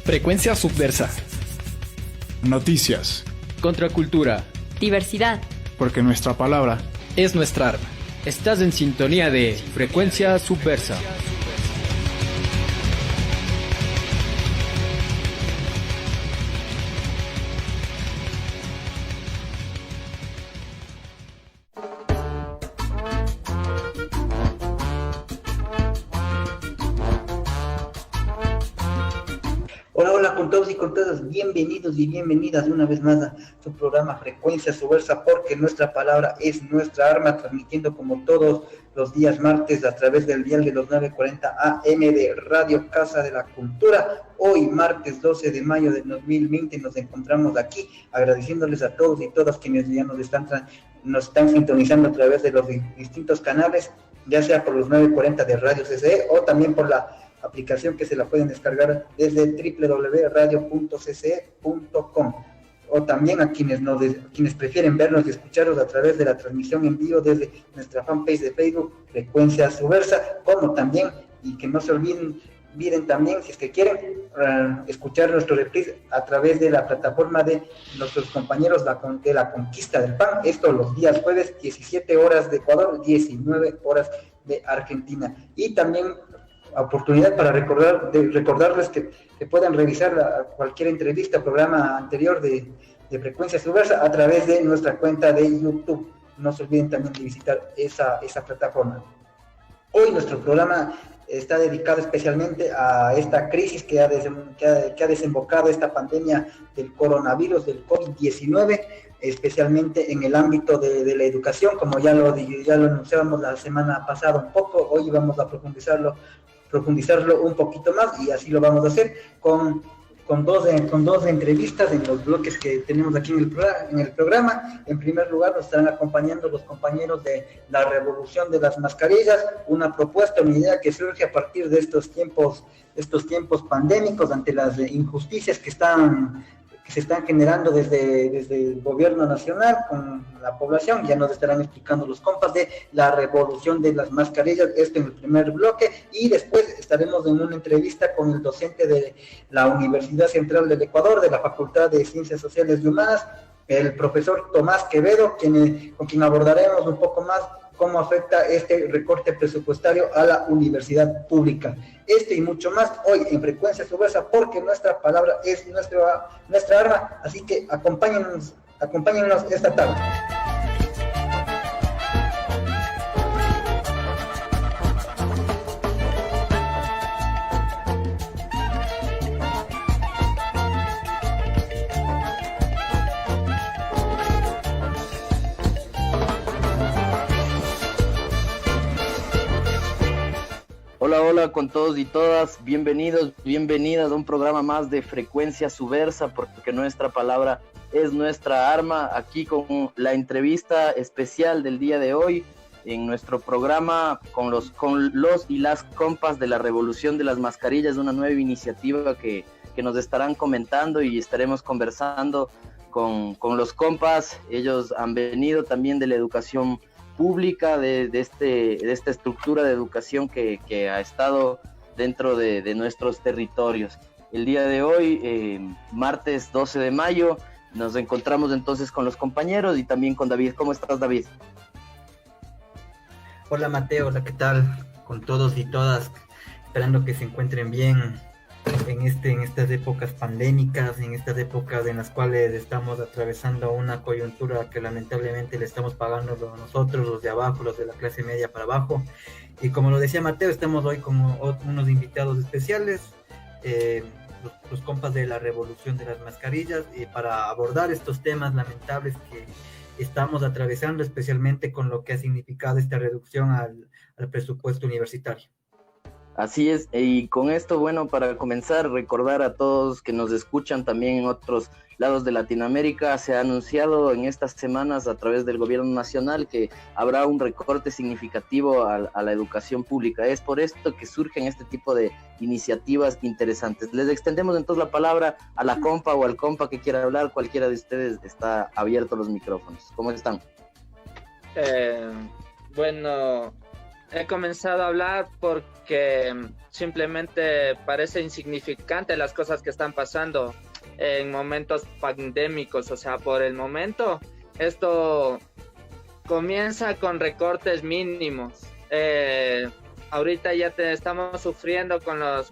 Frecuencia subversa. Noticias. Contracultura. Diversidad. Porque nuestra palabra es nuestra arma. Estás en sintonía de Frecuencia Subversa. Hola con todos y con todas, bienvenidos y bienvenidas una vez más a su programa Frecuencia Subversa, porque nuestra palabra es nuestra arma, transmitiendo como todos los días martes a través del dial de los 940 AM de Radio Casa de la Cultura. Hoy, martes 12 de mayo de 2020, nos encontramos aquí agradeciéndoles a todos y todas quienes ya nos están sintonizando a través de los distintos canales, ya sea por los 940 de Radio CCE o también por la aplicación que se la pueden descargar desde www.radio.cce.com, o también a quienes prefieren vernos y escucharnos a través de la transmisión en vivo desde nuestra fanpage de Facebook Frecuencia Subversa, como también, y que no se olviden también, si es que quieren, escuchar nuestro reprise a través de la plataforma de nuestros compañeros de la Conquista del Pan, esto los días jueves, 17 horas de Ecuador, 19 horas de Argentina, y también oportunidad para recordarles que puedan revisar cualquier entrevista, programa anterior de Frecuencia Subversa a través de nuestra cuenta de YouTube. No se olviden también de visitar esa plataforma. Hoy nuestro programa está dedicado especialmente a esta crisis que ha desembocado esta pandemia del coronavirus, del COVID-19, especialmente en el ámbito de la educación, como ya lo anunciábamos la semana pasada un poco. Hoy vamos a profundizarlo un poquito más, y así lo vamos a hacer con dos entrevistas en los bloques que tenemos aquí en el programa. En primer lugar nos estarán acompañando los compañeros de la Revolución de las Mascarillas, una propuesta, una idea que surge a partir de estos tiempos pandémicos, ante las injusticias que se están generando desde el gobierno nacional con la población. Ya nos estarán explicando los compas de la Revolución de las Mascarillas, esto en el primer bloque, y después estaremos en una entrevista con el docente de la Universidad Central del Ecuador, de la Facultad de Ciencias Sociales y Humanas, el profesor Tomás Quevedo, con quien abordaremos un poco más cómo afecta este recorte presupuestario a la universidad pública. Y mucho más hoy en Frecuencia Subversa, porque nuestra palabra es nuestra arma, así que acompáñennos esta tarde. Hola con todos y todas, bienvenidas a un programa más de Frecuencia Subversa, porque nuestra palabra es nuestra arma, aquí con la entrevista especial del día de hoy en nuestro programa con los y las compas de la Revolución de las Mascarillas, una nueva iniciativa que nos estarán comentando y estaremos conversando con los compas. Ellos han venido también de la educación pública, de esta estructura de educación que ha estado dentro de nuestros territorios. El día de hoy, martes 12 de mayo, nos encontramos entonces con los compañeros y también con David. ¿Cómo estás, David? Hola, Mateo, hola, ¿qué tal? Con todos y todas, esperando que se encuentren bien en estas épocas pandémicas, en estas épocas en las cuales estamos atravesando una coyuntura que lamentablemente le estamos pagando nosotros, los de abajo, los de la clase media para abajo. Y como lo decía Mateo, estamos hoy con unos invitados especiales, los compas de la Revolución de las Mascarillas, para abordar estos temas lamentables que estamos atravesando, especialmente con lo que ha significado esta reducción al presupuesto universitario. Así es, y con esto, bueno, para comenzar, recordar a todos que nos escuchan también en otros lados de Latinoamérica, se ha anunciado en estas semanas a través del gobierno nacional que habrá un recorte significativo a la educación pública. Es por esto que surgen este tipo de iniciativas interesantes. Les extendemos entonces la palabra a la compa o al compa que quiera hablar. Cualquiera de ustedes, está abierto los micrófonos. ¿Cómo están? Bueno, he comenzado a hablar porque simplemente parece insignificante las cosas que están pasando en momentos pandémicos. O sea, por el momento esto comienza con recortes mínimos. Ahorita ya estamos sufriendo con las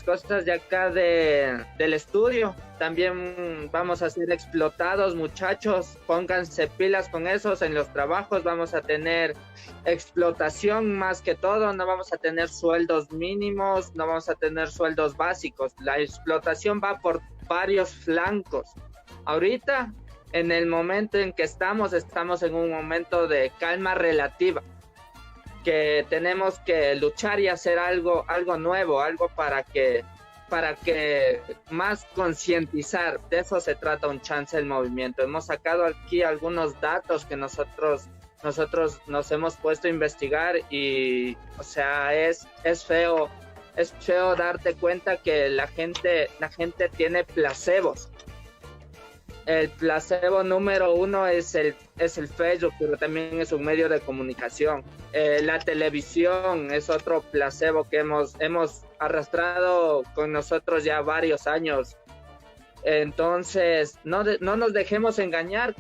cosas de acá del estudio. También vamos a ser explotados, muchachos. Pónganse pilas con esos en los trabajos. Vamos a tener explotación más que todo. No vamos a tener sueldos mínimos, no vamos a tener sueldos básicos. La explotación va por varios flancos. Ahorita, en el momento en que estamos en un momento de calma relativa, que tenemos que luchar y hacer algo nuevo, algo para que más concientizar. De eso se trata un chance el movimiento. Hemos sacado aquí algunos datos que nosotros nos hemos puesto a investigar y, o sea, es feo darte cuenta que la gente tiene placebos. El placebo número uno es el Facebook, pero también es un medio de comunicación. La televisión es otro placebo que hemos arrastrado con nosotros ya varios años. Entonces, no nos dejemos engañar,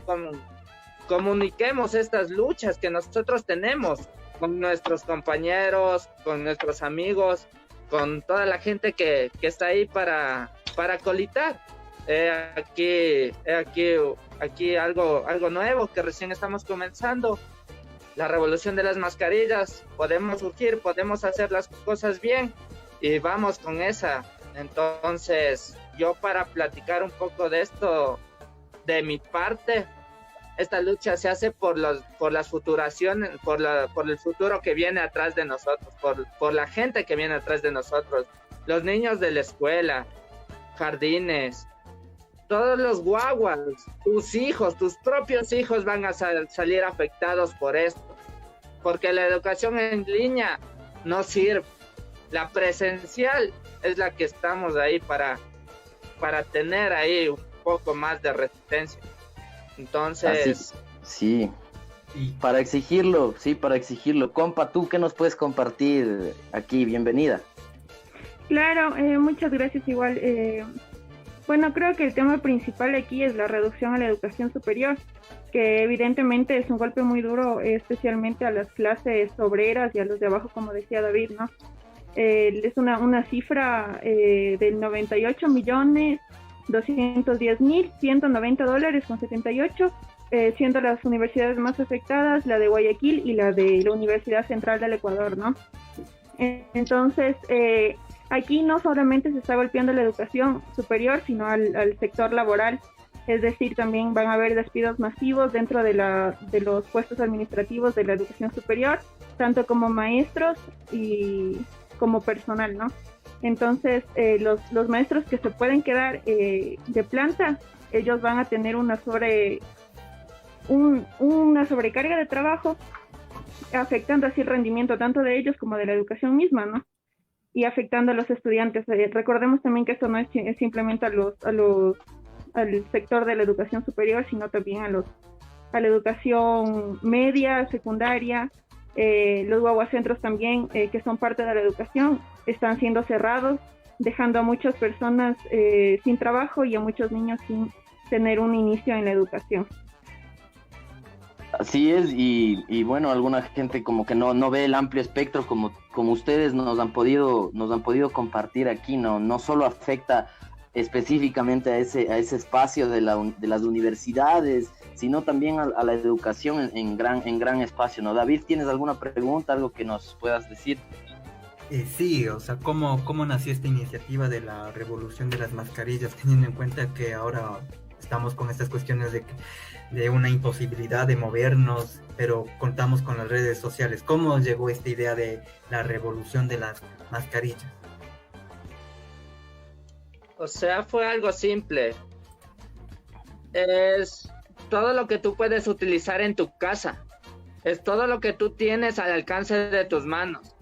comuniquemos estas luchas que nosotros tenemos con nuestros compañeros, con nuestros amigos, con toda la gente que está ahí para colitar. Aquí algo nuevo que recién estamos comenzando, la revolución de las mascarillas. Podemos surgir, podemos hacer las cosas bien y vamos con esa. Entonces, yo para platicar un poco de esto, de mi parte, esta lucha se hace por las futuraciones, por el futuro que viene atrás de nosotros, por la gente que viene atrás de nosotros, los niños de la escuela, jardines, todos los guaguas, tus propios hijos van a salir afectados por esto, porque la educación en línea no sirve. La presencial es la que estamos ahí para tener ahí un poco más de resistencia. Entonces, sí, para exigirlo. Compa, ¿tú qué nos puedes compartir aquí? Bienvenida. Claro, muchas gracias igual. Bueno, creo que el tema principal aquí es la reducción a la educación superior, que evidentemente es un golpe muy duro, especialmente a las clases obreras y a los de abajo, como decía David, ¿no? Es una cifra del 98.210.190 $, siendo las universidades más afectadas la de Guayaquil y la de la Universidad Central del Ecuador, ¿no? Entonces, aquí no solamente se está golpeando la educación superior, sino al sector laboral. Es decir, también van a haber despidos masivos dentro de los puestos administrativos de la educación superior, tanto como maestros y como personal, ¿no? Entonces, los maestros que se pueden quedar de planta, ellos van a tener una sobrecarga de trabajo, afectando así el rendimiento tanto de ellos como de la educación misma, ¿no? Y afectando a los estudiantes. Recordemos también que esto no es simplemente al sector de la educación superior, sino también a la educación media, secundaria. Los guaguacentros también, que son parte de la educación, están siendo cerrados, dejando a muchas personas sin trabajo y a muchos niños sin tener un inicio en la educación. Así es, y bueno, alguna gente como que no ve el amplio espectro como ustedes nos han podido compartir aquí. No solo afecta específicamente a ese espacio de las universidades, sino también a la educación en gran espacio, ¿no? David, ¿tienes alguna pregunta, algo que nos puedas decir? Sí, o sea, ¿cómo nació esta iniciativa de la revolución de las mascarillas, teniendo en cuenta que ahora estamos con estas cuestiones de una imposibilidad de movernos, pero contamos con las redes sociales? ¿Cómo llegó esta idea de la revolución de las mascarillas? O sea, fue algo simple. Es todo lo que tú puedes utilizar en tu casa. Es todo lo que tú tienes al alcance de tus manos.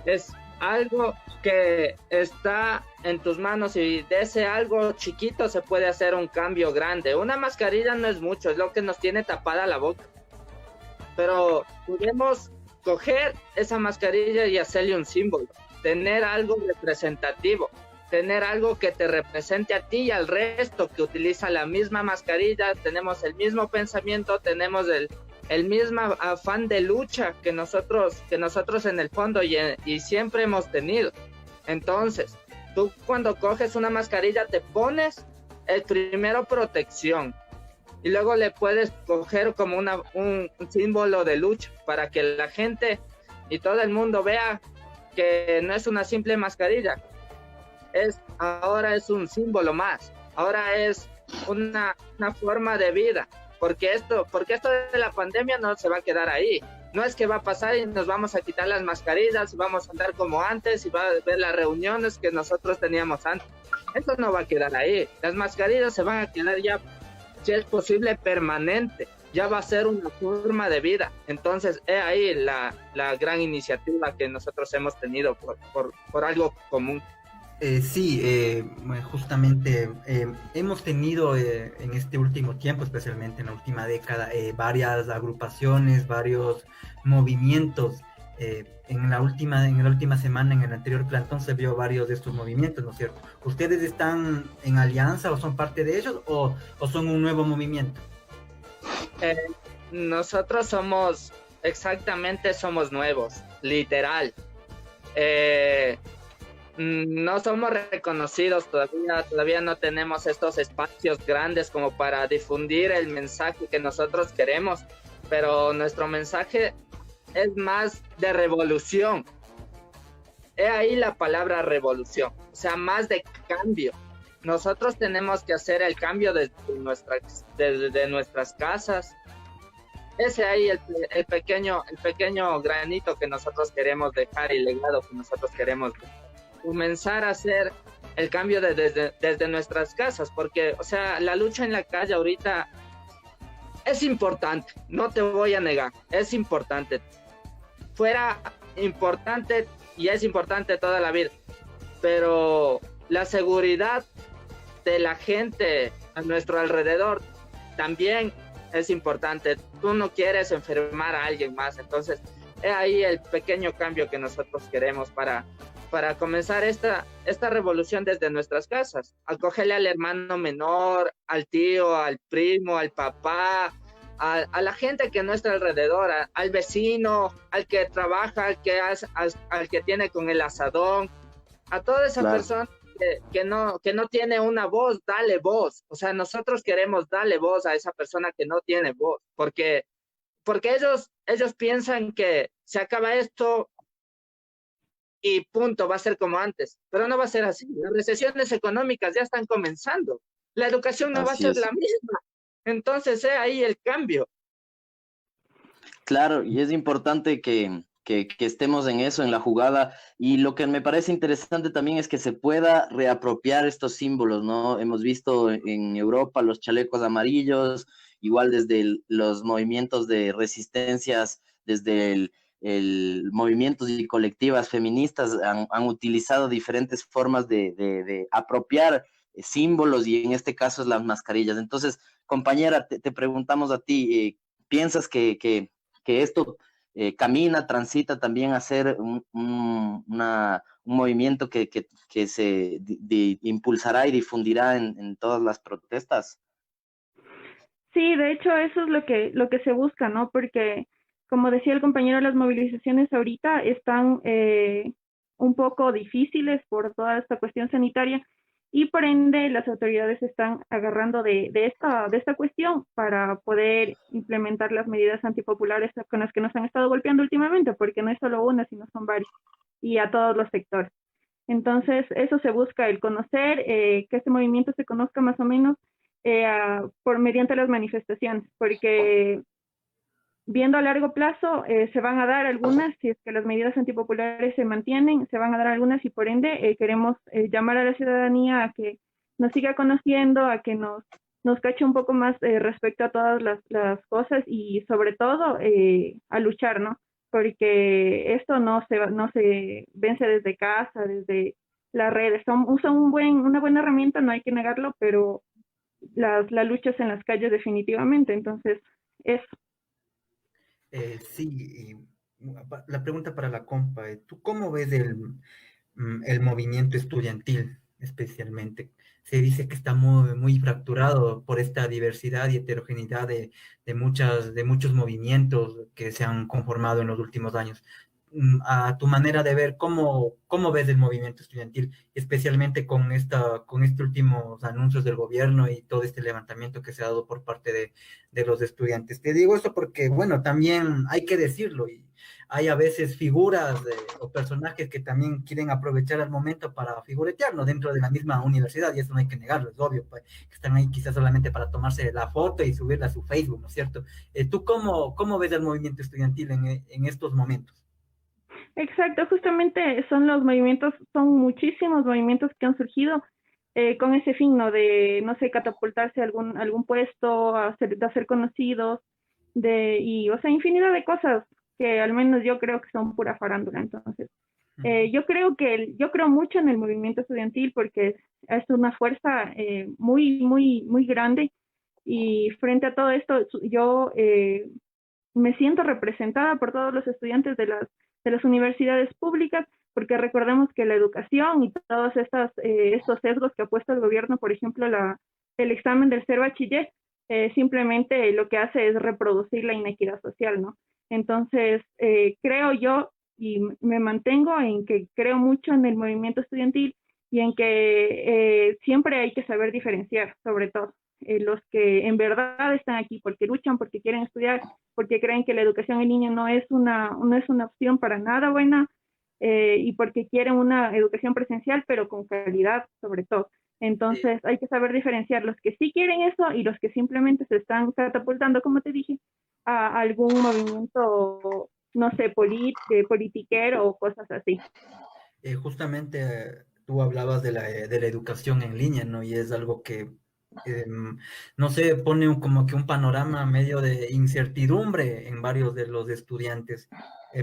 Es algo que está en tus manos y de ese algo chiquito se puede hacer un cambio grande. Una mascarilla no es mucho, es lo que nos tiene tapada la boca. Pero podemos coger esa mascarilla y hacerle un símbolo, tener algo representativo, tener algo que te represente a ti y al resto que utiliza la misma mascarilla, tenemos el mismo pensamiento, tenemos el mismo afán de lucha que nosotros en el fondo y siempre hemos tenido. Entonces, tú cuando coges una mascarilla te pones primero protección y luego le puedes coger como un símbolo de lucha para que la gente y todo el mundo vea que no es una simple mascarilla, ahora es un símbolo más, ahora es una forma de vida, porque esto de la pandemia no se va a quedar ahí. No es que va a pasar y nos vamos a quitar las mascarillas y vamos a andar como antes y va a ver las reuniones que nosotros teníamos antes. Esto no va a quedar ahí. Las mascarillas se van a quedar ya, si es posible, permanente. Ya va a ser una forma de vida. Entonces, es ahí la gran iniciativa que nosotros hemos tenido por algo común. Justamente hemos tenido en este último tiempo, especialmente en la última década, varias agrupaciones, varios movimientos. En la última semana, en el anterior plantón, se vio varios de estos movimientos, ¿no es cierto? ¿Ustedes están en alianza o son parte de ellos o son un nuevo movimiento? Nosotros somos nuevos, literal. No somos reconocidos todavía no tenemos estos espacios grandes como para difundir el mensaje que nosotros queremos, pero nuestro mensaje es más de revolución. He ahí la palabra revolución, o sea, más de cambio. Nosotros tenemos que hacer el cambio desde nuestras casas. Ese ahí el pequeño granito que nosotros queremos dejar y legado que nosotros queremos dejar. Comenzar a hacer el cambio desde nuestras casas, porque, o sea, la lucha en la calle ahorita es importante, no te voy a negar, es importante. Fuera importante y es importante toda la vida, pero la seguridad de la gente a nuestro alrededor también es importante. Tú no quieres enfermar a alguien más, entonces es ahí el pequeño cambio que nosotros queremos para comenzar esta revolución desde nuestras casas, acogerle al hermano menor, al tío, al primo, al papá, a la gente que no está alrededor, al vecino, al que trabaja, al que tiene con el asadón, a toda esa persona que no tiene una voz, dale voz. O sea, nosotros queremos darle voz a esa persona que no tiene voz, porque ellos piensan que se acaba esto y punto, va a ser como antes, pero no va a ser así. Las recesiones económicas ya están comenzando, la educación no va a ser la misma, entonces ahí el cambio. Claro, y es importante que estemos en eso, en la jugada, y lo que me parece interesante también es que se pueda reapropiar estos símbolos, ¿no? Hemos visto en Europa los chalecos amarillos, igual desde los movimientos de resistencias, desde el movimientos y colectivas feministas han utilizado diferentes formas de apropiar símbolos y en este caso es las mascarillas. Entonces, compañera, te preguntamos a ti, ¿piensas que esto transita también a ser un movimiento que se impulsará y difundirá en todas las protestas? Sí, de hecho eso es lo que se busca, ¿no? Porque como decía el compañero, las movilizaciones ahorita están un poco difíciles por toda esta cuestión sanitaria y por ende las autoridades están agarrando de esta cuestión para poder implementar las medidas antipopulares con las que nos han estado golpeando últimamente, porque no es solo una, sino son varias, y a todos los sectores. Entonces, eso se busca, el conocer, que este movimiento se conozca más o menos mediante las manifestaciones, porque viendo a largo plazo, se van a dar algunas, si es que las medidas antipopulares se mantienen, se van a dar algunas y por ende queremos llamar a la ciudadanía a que nos siga conociendo, a que nos cache un poco más respecto a todas las cosas y sobre todo a luchar, ¿no? Porque esto no se vence desde casa, desde las redes. Usan una buena herramienta, no hay que negarlo, pero la lucha es en las calles definitivamente, entonces eso. Sí, La pregunta para la compa, ¿tú cómo ves el movimiento estudiantil especialmente? Se dice que está muy fracturado por esta diversidad y heterogeneidad de muchos movimientos que se han conformado en los últimos años. A tu manera de ver, ¿cómo ves el movimiento estudiantil, especialmente con estos últimos anuncios del gobierno y todo este levantamiento que se ha dado por parte de los estudiantes? Te digo esto porque, bueno, también hay que decirlo, y hay a veces figuras o personajes que también quieren aprovechar el momento para figuretear, ¿no? Dentro de la misma universidad, y eso no hay que negarlo, es obvio, pues, que están ahí quizás solamente para tomarse la foto y subirla a su Facebook, ¿no es cierto? ¿Tú cómo ves el movimiento estudiantil en estos momentos? Exacto, justamente son los movimientos, son muchísimos movimientos que han surgido con ese fin, ¿no? De, no sé, catapultarse a algún puesto, de hacer conocidos, y, o sea, infinidad de cosas que al menos yo creo que son pura farándula. Entonces, yo creo mucho en el movimiento estudiantil porque es una fuerza muy grande, y frente a todo esto, yo me siento representada por todos los estudiantes de las universidades públicas, porque recordemos que la educación y todos estos sesgos que ha puesto el gobierno, por ejemplo, el examen del ser bachiller, simplemente lo que hace es reproducir la inequidad social, ¿no? Entonces, creo yo y me mantengo en que creo mucho en el movimiento estudiantil y en que siempre hay que saber diferenciar, sobre todo los que en verdad están aquí porque luchan, porque quieren estudiar, porque creen que la educación en línea no es una opción para nada buena, y porque quieren una educación presencial, pero con calidad sobre todo. Entonces hay que saber diferenciar los que sí quieren eso y los que simplemente se están catapultando, como te dije, a algún movimiento, no sé, politiquero o cosas así. Justamente tú hablabas de la educación en línea, ¿no? Y es algo que, no sé, pone como que un panorama medio de incertidumbre en varios de los estudiantes.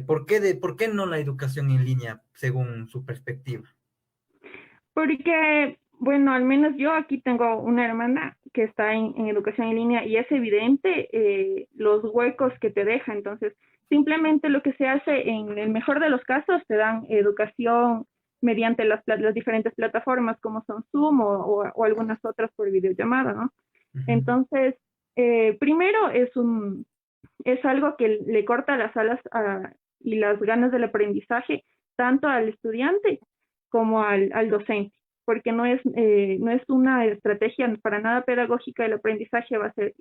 ¿Por qué no la educación en línea, según su perspectiva? Porque, bueno, al menos yo aquí tengo una hermana que está en educación en línea y es evidente los huecos que te deja. Entonces, simplemente lo que se hace en el mejor de los casos, te dan educación mediante las diferentes plataformas como son Zoom o algunas otras por videollamada, ¿no? Ujú. Entonces, primero es algo que le corta las alas y las ganas del aprendizaje tanto al estudiante como al docente, porque no es una estrategia para nada pedagógica. El aprendizaje va a ser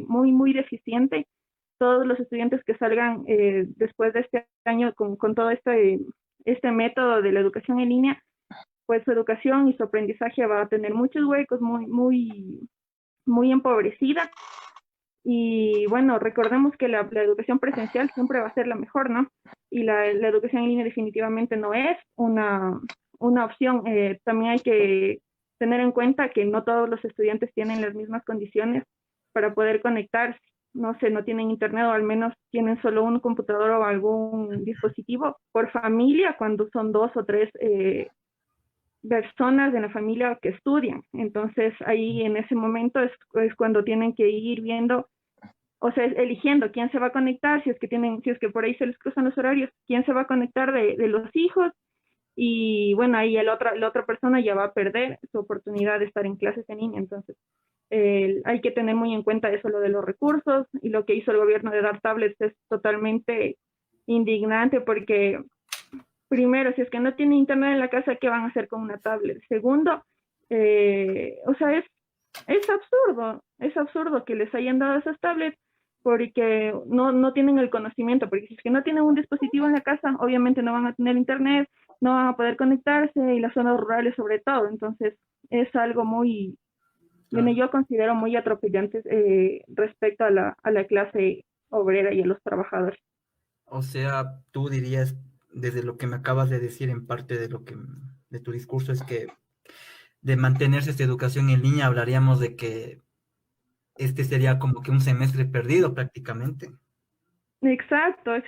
muy deficiente. Todos los estudiantes que salgan después de este año con todo este método de la educación en línea, pues su educación y su aprendizaje va a tener muchos huecos, muy empobrecida. Y bueno, recordemos que la educación presencial siempre va a ser la mejor, ¿no? Y la educación en línea definitivamente no es una opción. También hay que tener en cuenta que no todos los estudiantes tienen las mismas condiciones para poder conectarse. No sé, no tienen internet o al menos tienen solo un computador o algún dispositivo por familia cuando son dos o tres personas de la familia que estudian. Entonces ahí en ese momento es cuando tienen que ir viendo, o sea, eligiendo quién se va a conectar, si es que por ahí se les cruzan los horarios, quién se va a conectar de los hijos. Y bueno, ahí la otra persona ya va a perder su oportunidad de estar en clases en línea. Entonces, hay que tener muy en cuenta eso, lo de los recursos, y lo que hizo el gobierno de dar tablets es totalmente indignante porque, primero, si es que no tiene internet en la casa, ¿qué van a hacer con una tablet? Segundo, o sea, es absurdo que les hayan dado esas tablets porque no tienen el conocimiento, porque si es que no tienen un dispositivo en la casa, obviamente no van a tener internet, no van a poder conectarse, y las zonas rurales sobre todo. Entonces, es algo bueno, Claro. yo considero muy atropellante respecto a la clase obrera y a los trabajadores. O sea, tú dirías, desde lo que me acabas de decir en parte de tu discurso, es que de mantenerse esta educación en línea, hablaríamos de que este sería como que un semestre perdido prácticamente. Exacto. Es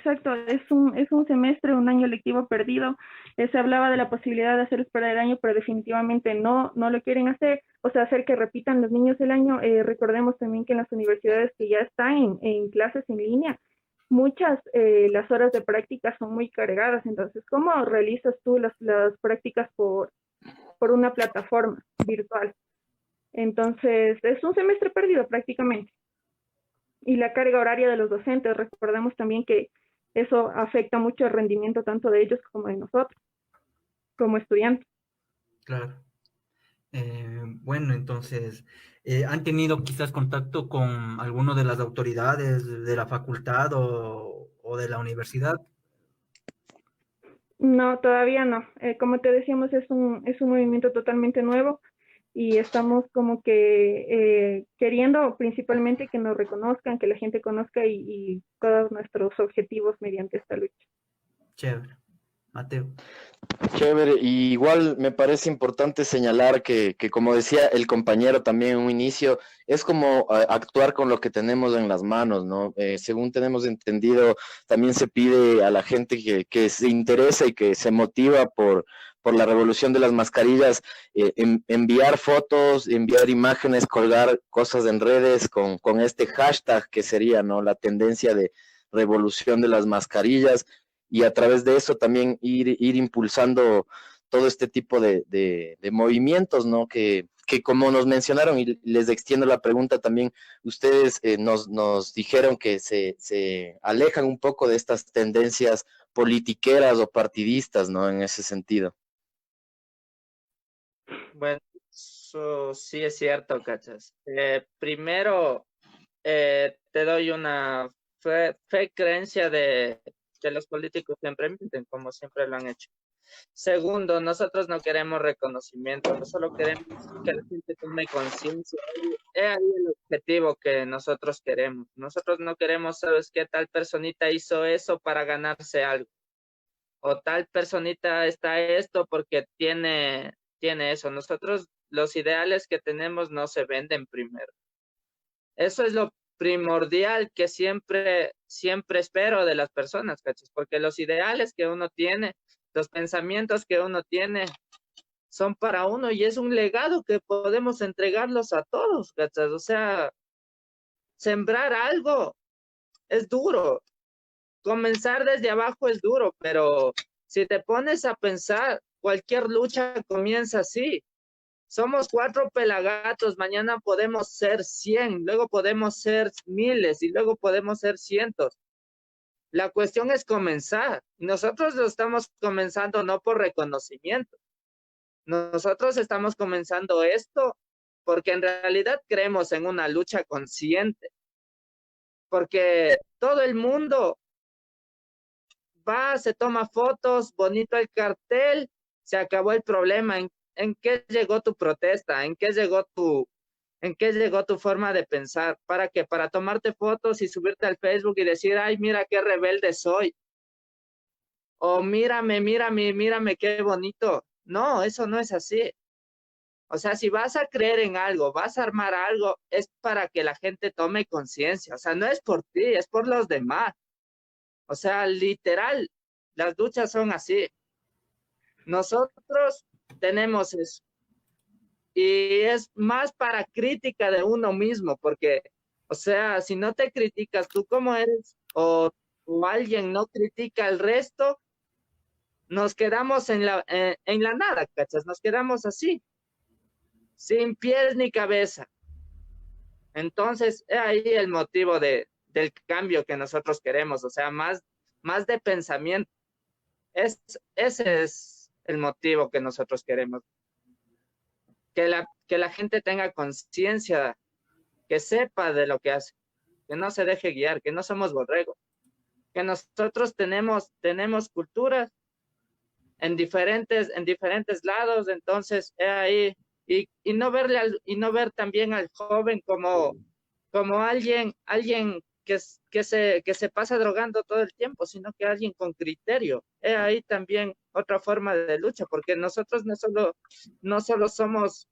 un semestre, un año lectivo perdido. Se hablaba de la posibilidad de hacer esperar el año, pero definitivamente no lo quieren hacer. O sea, hacer que repitan los niños el año. Recordemos también que en las universidades que ya están en clases en línea, muchas, las horas de práctica son muy cargadas. Entonces, ¿cómo realizas tú las prácticas por una plataforma virtual? Entonces, es un semestre perdido prácticamente. Y la carga horaria de los docentes, recordemos también que eso afecta mucho el rendimiento tanto de ellos como de nosotros, como estudiantes. Claro. Bueno, entonces, ¿han tenido quizás contacto con alguno de las autoridades de la facultad o de la universidad? No, todavía no. Como te decíamos, es un movimiento totalmente nuevo y estamos como que queriendo principalmente que nos reconozcan, que la gente conozca y todos nuestros objetivos mediante esta lucha. Chévere. Mateo. Chévere, y igual me parece importante señalar que como decía el compañero también en un inicio, es como actuar con lo que tenemos en las manos, ¿no? Según tenemos entendido, también se pide a la gente que se interesa y que se motiva por la revolución de las mascarillas, enviar fotos, enviar imágenes, colgar cosas en redes con este hashtag que sería, ¿no? La tendencia de revolución de las mascarillas y a través de eso también ir impulsando todo este tipo de movimientos, ¿no? Que como nos mencionaron, y les extiendo la pregunta también, ustedes nos dijeron que se alejan un poco de estas tendencias politiqueras o partidistas, ¿no? En ese sentido. Bueno, eso sí es cierto, cachas. Primero, te doy una fe creencia de los políticos siempre mienten, como siempre lo han hecho. Segundo, nosotros no queremos reconocimiento, solo queremos que la gente tome conciencia. Es ahí el objetivo que nosotros queremos. Nosotros no queremos, ¿sabes qué? Tal personita hizo eso para ganarse algo. O tal personita está esto porque tiene eso. Nosotros, los ideales que tenemos no se venden primero. Eso es lo primordial que siempre espero de las personas, ¿cachas? Porque los ideales que uno tiene, los pensamientos que uno tiene, son para uno y es un legado que podemos entregarlos a todos, ¿cachas? O sea, sembrar algo es duro, comenzar desde abajo es duro, pero si te pones a pensar, cualquier lucha comienza así. Somos 4 pelagatos, mañana podemos ser 100, luego podemos ser miles y luego podemos ser cientos. La cuestión es comenzar. Nosotros lo estamos comenzando no por reconocimiento. Nosotros estamos comenzando esto porque en realidad creemos en una lucha consciente. Porque todo el mundo va, se toma fotos, bonito el cartel, se acabó el problema. ¿En qué llegó tu protesta? ¿En qué llegó tu forma de pensar? ¿Para qué? Para tomarte fotos y subirte al Facebook y decir, ay, mira qué rebelde soy. O mírame, qué bonito. No, eso no es así. O sea, si vas a creer en algo, vas a armar algo, es para que la gente tome conciencia. O sea, no es por ti, es por los demás. O sea, literal, las luchas son así. Nosotros tenemos eso. Y es más para crítica de uno mismo, porque, o sea, si no te criticas tú como eres, o alguien no critica al resto, nos quedamos en la nada, ¿cachas? Nos quedamos así, sin pies ni cabeza. Entonces, es ahí el motivo del cambio que nosotros queremos, o sea, más de pensamiento. Ese es el motivo que nosotros queremos. Que la gente tenga conciencia, que sepa de lo que hace, que no se deje guiar, que no somos borregos, que nosotros tenemos culturas en diferentes lados, entonces ahí, y no ver también al joven como alguien que se pasa drogando todo el tiempo, sino que alguien con criterio. Es ahí también otra forma de lucha, porque nosotros no solo somos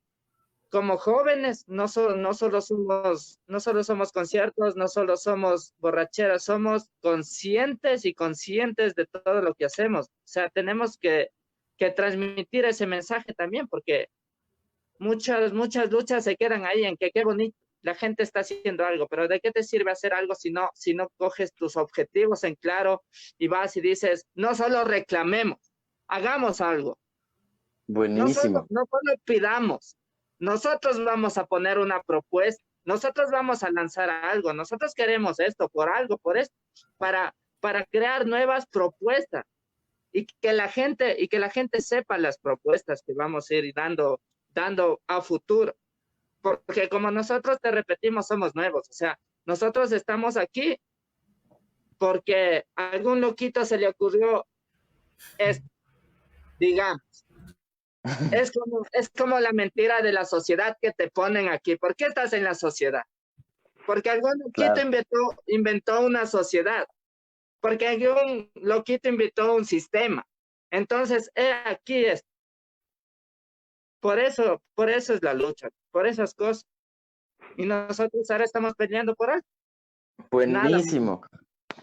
como jóvenes, no solo somos conciertos, no solo somos borracheras, somos conscientes y conscientes de todo lo que hacemos. O sea, tenemos que transmitir ese mensaje también, porque muchas luchas se quedan ahí en que qué bonito. la gente está haciendo algo, pero ¿de qué te sirve hacer algo si no coges tus objetivos en claro y vas y dices, no solo reclamemos, hagamos algo, Buenísimo. no solo pidamos, nosotros vamos a poner una propuesta, nosotros vamos a lanzar algo, nosotros queremos esto, por algo, por esto, para crear nuevas propuestas y que la gente sepa las propuestas que vamos a ir dando a futuro. Porque como nosotros te repetimos, somos nuevos, o sea, nosotros estamos aquí porque a algún loquito se le ocurrió esto, digamos. Es como la mentira de la sociedad que te ponen aquí. ¿Por qué estás en la sociedad? Porque algún loquito Claro. inventó una sociedad. Porque algún loquito inventó un sistema. Entonces, aquí es. Por eso es la lucha, por esas cosas. Y nosotros ahora estamos peleando por algo. Nada más. Buenísimo.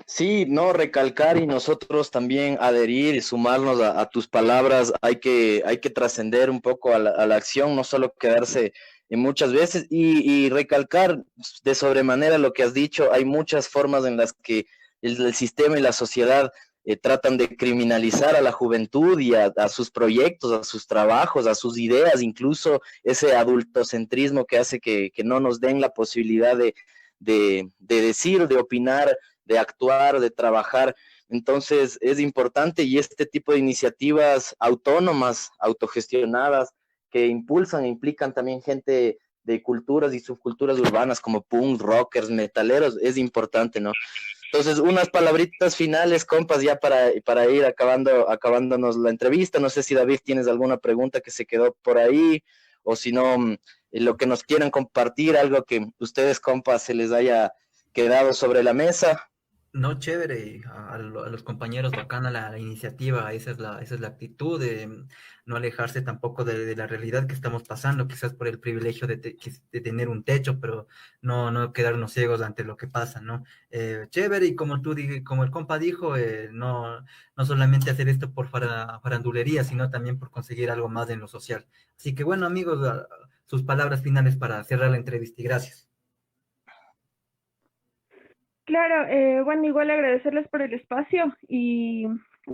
Sí, no, recalcar y nosotros también adherir y sumarnos a tus palabras. Hay que trascender un poco a la acción, no solo quedarse en muchas veces y recalcar de sobremanera lo que has dicho. Hay muchas formas en las que el sistema y la sociedad tratan de criminalizar a la juventud y a sus proyectos, a sus trabajos, a sus ideas, incluso ese adultocentrismo que hace que no nos den la posibilidad de decir, de opinar, de actuar, de trabajar. Entonces es importante y este tipo de iniciativas autónomas, autogestionadas, que impulsan e implican también gente de culturas y subculturas urbanas como punk, rockers, metaleros, es importante, ¿no? Entonces, unas palabritas finales, compas, ya para ir acabándonos la entrevista. No sé si David tienes alguna pregunta que se quedó por ahí, o si no, lo que nos quieran compartir, algo que ustedes, compas, se les haya quedado sobre la mesa. No, chévere, a los compañeros bacana la iniciativa, esa es la actitud de no alejarse tampoco de la realidad que estamos pasando, quizás por el privilegio de tener un techo, pero no quedarnos ciegos ante lo que pasa, ¿no? Chévere, y como el compa dijo, no solamente hacer esto por farandulería, sino también por conseguir algo más en lo social. Así que bueno, amigos, sus palabras finales para cerrar la entrevista y gracias. Claro, bueno, igual agradecerles por el espacio y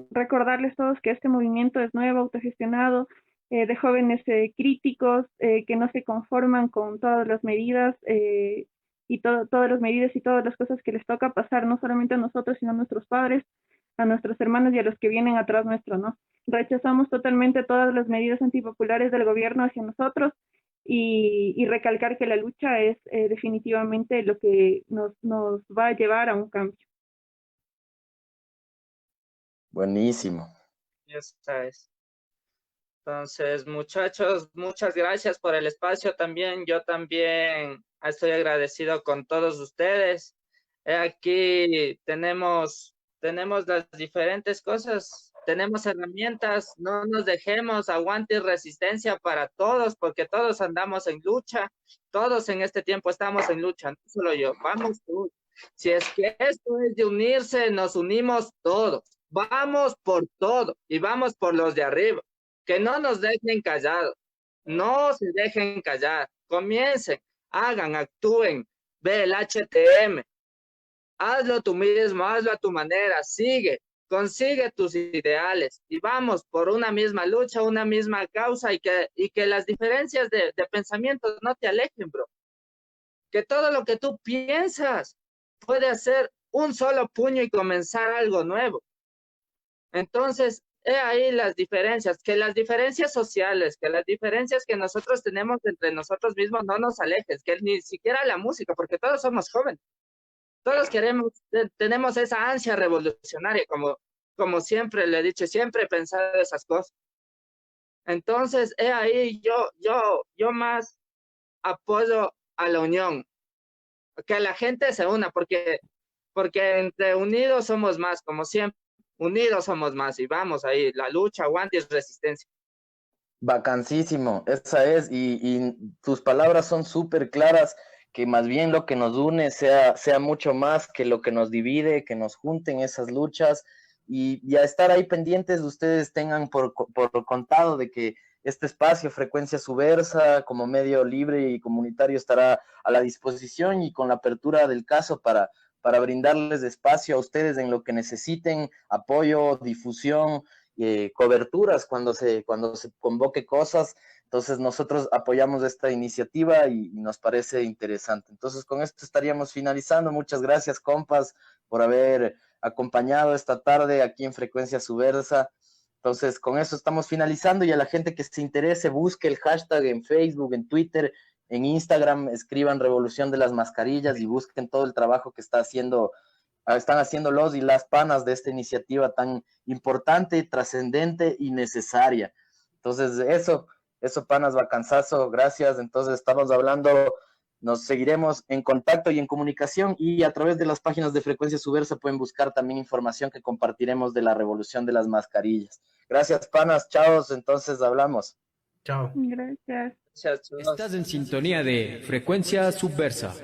recordarles todos que este movimiento es nuevo, autogestionado, de jóvenes críticos que no se conforman con todas las medidas y todas las medidas y todas las cosas que les toca pasar, no solamente a nosotros, sino a nuestros padres, a nuestros hermanos y a los que vienen atrás nuestro, ¿no? Rechazamos totalmente todas las medidas antipopulares del gobierno hacia nosotros y recalcar que la lucha es definitivamente lo que nos va a llevar a un cambio. Buenísimo. Esa es. Entonces, muchachos, muchas gracias por el espacio también. Yo también estoy agradecido con todos ustedes. Aquí tenemos las diferentes cosas, tenemos herramientas, no nos dejemos, aguante y resistencia para todos, porque todos andamos en lucha, todos en este tiempo estamos en lucha, no solo yo, vamos tú. Si es que esto es de unirse, nos unimos todos, vamos por todo y vamos por los de arriba, que no nos dejen callados, no se dejen callar, comiencen, hagan, actúen, ve el HTM. Hazlo tú mismo, hazlo a tu manera, consigue tus ideales y vamos por una misma lucha, una misma causa y que las diferencias de pensamiento no te alejen, bro. Que todo lo que tú piensas puede hacer un solo puño y comenzar algo nuevo. Entonces, he ahí las diferencias, que las diferencias sociales, que las diferencias que nosotros tenemos entre nosotros mismos no nos alejes, que ni siquiera la música, porque todos somos jóvenes. Todos tenemos esa ansia revolucionaria, como siempre le he dicho, siempre he pensado esas cosas. Entonces, ahí yo más apoyo a la unión, que la gente se una, porque entre unidos somos más, como siempre, unidos somos más, y vamos ahí, la lucha, aguante y resistencia. Vacancísimo, esa es, y tus palabras son súper claras, que más bien lo que nos une sea mucho más que lo que nos divide, que nos junten esas luchas y a estar ahí pendientes, ustedes tengan por contado de que este espacio, Frecuencia Subversa, como medio libre y comunitario, estará a la disposición y con la apertura del caso para brindarles espacio a ustedes en lo que necesiten, apoyo, difusión, coberturas cuando se convoque cosas. Entonces nosotros apoyamos esta iniciativa y nos parece interesante. Entonces con esto estaríamos finalizando. Muchas gracias, compas, por haber acompañado esta tarde aquí en Frecuencia Subversa. Entonces con eso estamos finalizando, y a la gente que se interese, busque el hashtag en Facebook, en Twitter, en Instagram, escriban Revolución de las Mascarillas y busquen todo el trabajo que están haciendo los y las panas de esta iniciativa tan importante, trascendente y necesaria. Entonces eso panas, bacanzazo, gracias. Entonces estamos hablando, nos seguiremos en contacto y en comunicación, y a través de las páginas de Frecuencia Subversa pueden buscar también información que compartiremos de la Revolución de las Mascarillas. Gracias, panas, chaos, entonces hablamos. Chao. Gracias. Estás en sintonía de Frecuencia Subversa.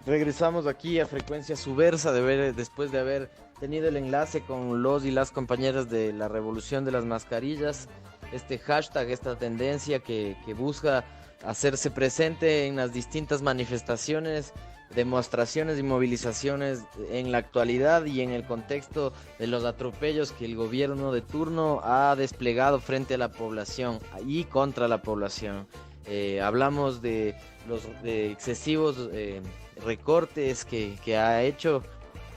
Regresamos aquí a Frecuencia Subversa después de haber tenido el enlace con los y las compañeras de la Revolución de las Mascarillas, este hashtag, esta tendencia que busca hacerse presente en las distintas manifestaciones, demostraciones y movilizaciones en la actualidad y en el contexto de los atropellos que el gobierno de turno ha desplegado frente a la población y contra la población. Hablamos de los excesivos recortes que ha hecho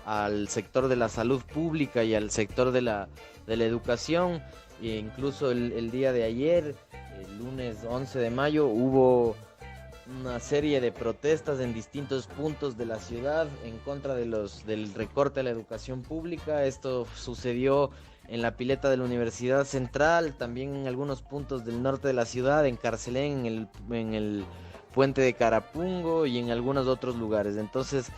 al sector de la salud pública y al sector de la educación. E incluso el día de ayer, el lunes 11 de mayo, hubo una serie de protestas en distintos puntos de la ciudad en contra del recorte a la educación pública. Esto sucedió en la pileta de la Universidad Central, también en algunos puntos del norte de la ciudad, en Carcelén, en el puente de Carapungo y en algunos otros lugares. Entonces,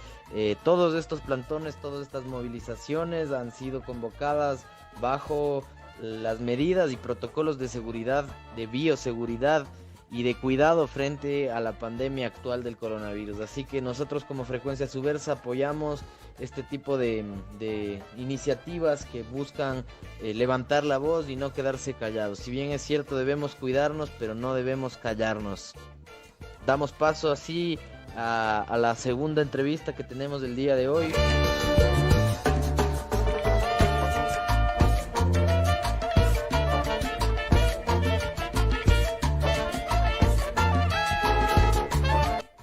todos estos plantones, todas estas movilizaciones han sido convocadas bajo las medidas y protocolos de seguridad, de bioseguridad y de cuidado frente a la pandemia actual del coronavirus. Así que nosotros como Frecuencia Subversa apoyamos este tipo de iniciativas que buscan levantar la voz y no quedarse callados. Si bien es cierto, debemos cuidarnos, pero no debemos callarnos. Damos paso así a la segunda entrevista que tenemos el día de hoy.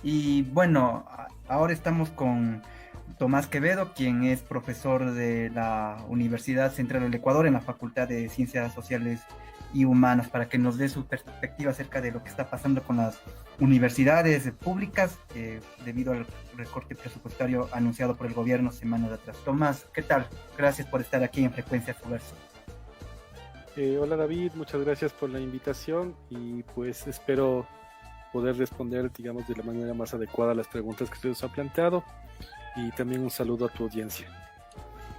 Y bueno, ahora estamos con Tomás Quevedo, quien es profesor de la Universidad Central del Ecuador en la Facultad de Ciencias Sociales y Humanas, para que nos dé su perspectiva acerca de lo que está pasando con las universidades públicas debido al recorte presupuestario anunciado por el gobierno semanas atrás. Tomás, ¿qué tal? Gracias por estar aquí en Frecuencia Subversa. Hola David, muchas gracias por la invitación y pues espero poder responder, digamos, de la manera más adecuada a las preguntas que ustedes han planteado, y también un saludo a tu audiencia.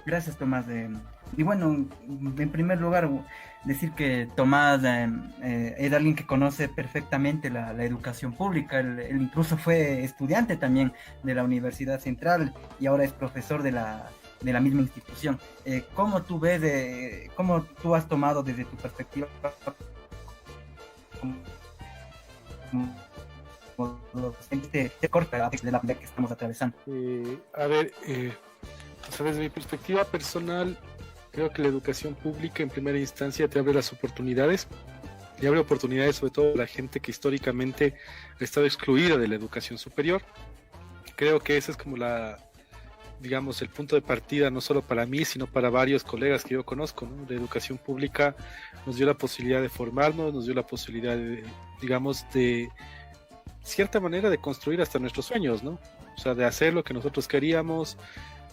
Gracias, Tomás. Y bueno, en primer lugar, decir que Tomás es alguien que conoce perfectamente la educación pública. Él incluso fue estudiante también de la Universidad Central y ahora es profesor de la misma institución. ¿Cómo tú ves, cómo tú has tomado desde tu perspectiva te corta de la vida que estamos atravesando? Desde mi perspectiva personal, creo que la educación pública en primera instancia te abre las oportunidades, y abre oportunidades sobre todo a la gente que históricamente ha estado excluida de la educación superior. Creo que ese es como digamos, el punto de partida, no solo para mí, sino para varios colegas que yo conozco, ¿no? La educación pública nos dio la posibilidad de formarnos, nos dio la posibilidad de cierta manera de construir hasta nuestros sueños, ¿no? O sea, de hacer lo que nosotros queríamos.